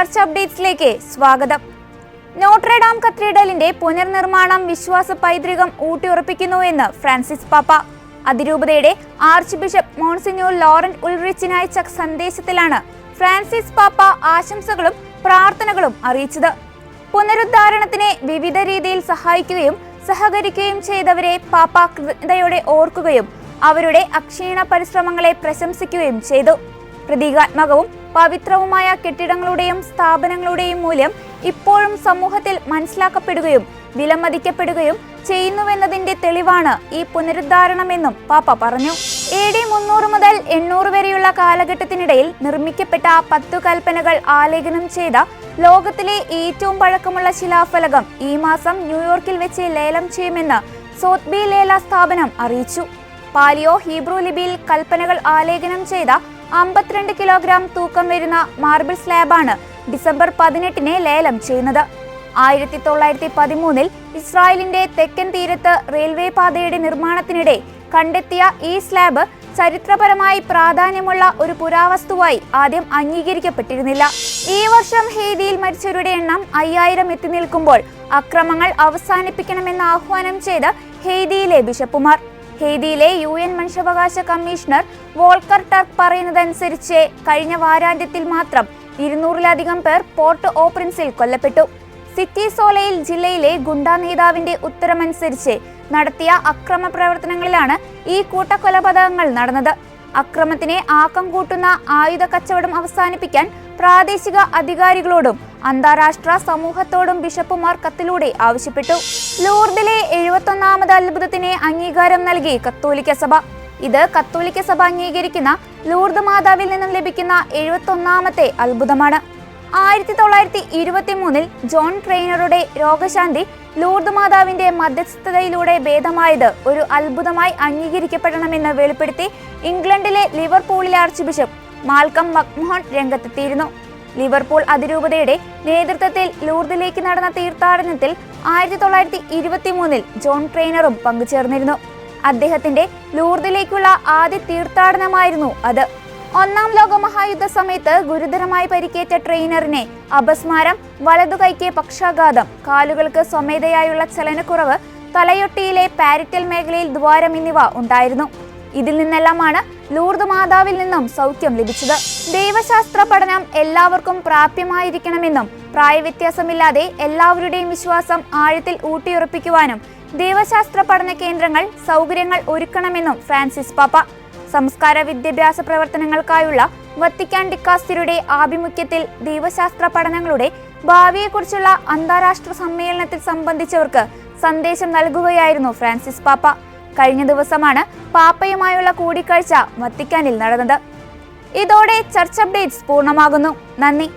ചർച്ച അപ്ഡേറ്റ്സിലേക്ക് സ്വാഗതം. നോട്രഡാം കത്തീഡ്രലിന്റെ പുനർനിർമ്മാണം വിശ്വാസ പൈതൃകം ഊട്ടിയുറപ്പിക്കുന്നുവെന്ന് ഫ്രാൻസിസ് പാപ്പ. അതിരൂപതയുടെ ആർച്ച് ബിഷപ്പ് മോൺസിഞ്ഞോർ ലോറന്റ് ഉൾറിച്ചിന് അയച്ച സന്ദേശത്തിലാണ് ഫ്രാൻസിസ് പാപ്പ ആശംസകളും പ്രാർത്ഥനകളും അറിയിച്ചത്. പുനരുദ്ധാരണത്തിന് വിവിധ രീതിയിൽ സഹായിക്കുകയും സഹകരിക്കുകയും ചെയ്തവരെ പാപ്പ കൃതജ്ഞതയോടെ ഓർക്കുകയും അവരുടെ അക്ഷീണ പരിശ്രമങ്ങളെ പ്രശംസിക്കുകയും ചെയ്തു. പ്രതീകാത്മകവും പവിത്രവുമായ കെട്ടിടങ്ങളുടെയും സ്ഥാപനങ്ങളുടെയും മൂല്യം ഇപ്പോഴും സമൂഹത്തിൽ മനസ്സിലാക്കപ്പെടുകയും വിലമതിക്കപ്പെടുകയും ചെയ്യുന്നുവെന്നതിന്റെ തെളിവാണ് ഈ പുനരുദ്ധാരണമെന്നും പാപ്പ പറഞ്ഞു. AD 300 മുതൽ 800 വരെയുള്ള കാലഘട്ടത്തിനിടയിൽ നിർമ്മിക്കപ്പെട്ട 10 കൽപ്പനകൾ ആലേഖനം ചെയ്ത ലോകത്തിലെ ഏറ്റവും പഴക്കമുള്ള ശിലാഫലകം ഈ മാസം ന്യൂയോർക്കിൽ വെച്ച് ലേലം ചെയ്യുമെന്ന് സോത്ബി ലേല സ്ഥാപനം അറിയിച്ചു. പാലിയോ ഹീബ്രു ലിപിയിൽ കൽപ്പനകൾ ആലേഖനം ചെയ്ത 52 കിലോഗ്രാം തൂക്കം വരുന്ന മാർബിൾ സ്ലാബാണ് ഡിസംബർ 18-ന് ലേലം ചെയ്യുന്നത്. 1913 ഇസ്രായേലിന്റെ തെക്കൻ തീരത്ത് റെയിൽവേ പാതയുടെ നിർമ്മാണത്തിനിടെ കണ്ടെത്തിയ ഈ സ്ലാബ് ചരിത്രപരമായി പ്രാധാന്യമുള്ള ഒരു പുരാവസ്തുവായി ആദ്യം അംഗീകരിക്കപ്പെട്ടിരുന്നില്ല. ഈ വർഷം ഹെയ്തിയിൽ മരിച്ചവരുടെ എണ്ണം 5000 എത്തി നിൽക്കുമ്പോൾ അക്രമങ്ങൾ അവസാനിപ്പിക്കണമെന്ന് ആഹ്വാനം ചെയ്ത് ഹെയ്തിയിലെ ബിഷപ്പുമാർ. ഹെയ്തിയിലെ UN മനുഷ്യാവകാശ കമ്മീഷണർ വോൾക്കർ ടർക്ക് പറയുന്നതനുസരിച്ച് കഴിഞ്ഞ വാരാന്ത്യത്തിൽ മാത്രം 200-ലധികം പേർ പോർട്ട് ഓ പ്രിൻസിൽ കൊല്ലപ്പെട്ടു. സിറ്റി സോലയിൽ ജില്ലയിലെ ഗുണ്ടാ നേതാവിന്റെ ഉത്തരമനുസരിച്ച് നടത്തിയ അക്രമ പ്രവർത്തനങ്ങളിലാണ് ഈ കൂട്ടക്കൊലപാതകങ്ങൾ നടന്നത്. അക്രമത്തിന് ആക്കം കൂട്ടുന്ന ആയുധ കച്ചവടം അവസാനിപ്പിക്കാൻ പ്രാദേശിക അധികാരികളോടും അന്താരാഷ്ട്ര സമൂഹത്തോടും ബിഷപ്പുമാർ കത്തിലൂടെ ആവശ്യപ്പെട്ടു. ലൂർദിലെ 71ാമത് അത്ഭുതത്തിന് അംഗീകാരം നൽകി കത്തോലിക്ക സഭ. ഇത് കത്തോലിക്ക സഭ അംഗീകരിക്കുന്ന ലൂർദ് മാതാവിൽ നിന്നും ലഭിക്കുന്ന 71ാമത്തെ അത്ഭുതമാണ്. 1923 ജോൺ ട്രെയിനറുടെ രോഗശാന്തി ലൂർദ് മാതാവിന്റെ മധ്യസ്ഥതയിലൂടെ ഭേദമായത് ഒരു അത്ഭുതമായി അംഗീകരിക്കപ്പെടണമെന്ന് വെളിപ്പെടുത്തി ഇംഗ്ലണ്ടിലെ ലിവർപൂളിലെ ആർച്ച് ബിഷപ്പ് മാൽക്കം മക്മോഹൻ രംഗത്തെത്തിയിരുന്നു. ലിവർപൂൾ അതിരൂപതയുടെ നേതൃത്വത്തിൽ ലൂർദിലേക്ക് നടന്ന തീർത്ഥാടനത്തിൽ 1923 ജോൺ ട്രെയിനറും പങ്കുചേർന്നിരുന്നു. അദ്ദേഹത്തിന്റെ ലൂർദിലേക്കുള്ള ആദ്യ തീർത്ഥാടനമായിരുന്നു അത്. 1-ാം ലോക മഹായുദ്ധ സമയത്ത് ഗുരുതരമായി പരിക്കേറ്റ ട്രെയിനറിനെ അപസ്മാരം, വലതുകൈക്ക് പക്ഷാഘാതം, കാലുകൾക്ക് സ്വമേധയായുള്ള ചലനക്കുറവ്, തലയൊട്ടിയിലെ പാരിറ്റൽ മേഖലയിൽ ദ്വാരം എന്നിവ ഉണ്ടായിരുന്നു. ഇതിൽ നിന്നെല്ലാമാണ് ലൂർദ് മാതാവിൽ നിന്നും സൗഖ്യം ലഭിച്ചത്. ദൈവശാസ്ത്ര പഠനം എല്ലാവർക്കും പ്രാപ്യമായിരിക്കണമെന്നും പ്രായവ്യത്യാസമില്ലാതെ എല്ലാവരുടെയും വിശ്വാസം ആഴത്തിൽ ഊട്ടിയുറപ്പിക്കുവാനും ദൈവശാസ്ത്ര പഠന കേന്ദ്രങ്ങൾ സൗകര്യങ്ങൾ ഒരുക്കണമെന്നും ഫ്രാൻസിസ് പാപ്പ. സംസ്കാര വിദ്യാഭ്യാസ പ്രവർത്തനങ്ങൾക്കായുള്ള വത്തിക്കാൻ ഡിക്കാസ്റ്ററിയുടെ ആഭിമുഖ്യത്തിൽ ദൈവശാസ്ത്ര പഠനങ്ങളുടെ ഭാവിയെക്കുറിച്ചുള്ള അന്താരാഷ്ട്ര സമ്മേളനത്തിൽ സംബന്ധിച്ചവർക്ക് സന്ദേശം നൽകുകയായിരുന്നു ഫ്രാൻസിസ് പാപ്പ. കഴിഞ്ഞ ദിവസമാണ് പാപ്പയുമായുള്ള കൂടിക്കാഴ്ച വത്തിക്കാനിൽ നടന്നത്. ഇതോടെ ചർച്ച അപ്ഡേറ്റ്സ് പൂർണ്ണമാകുന്നു. നന്ദി.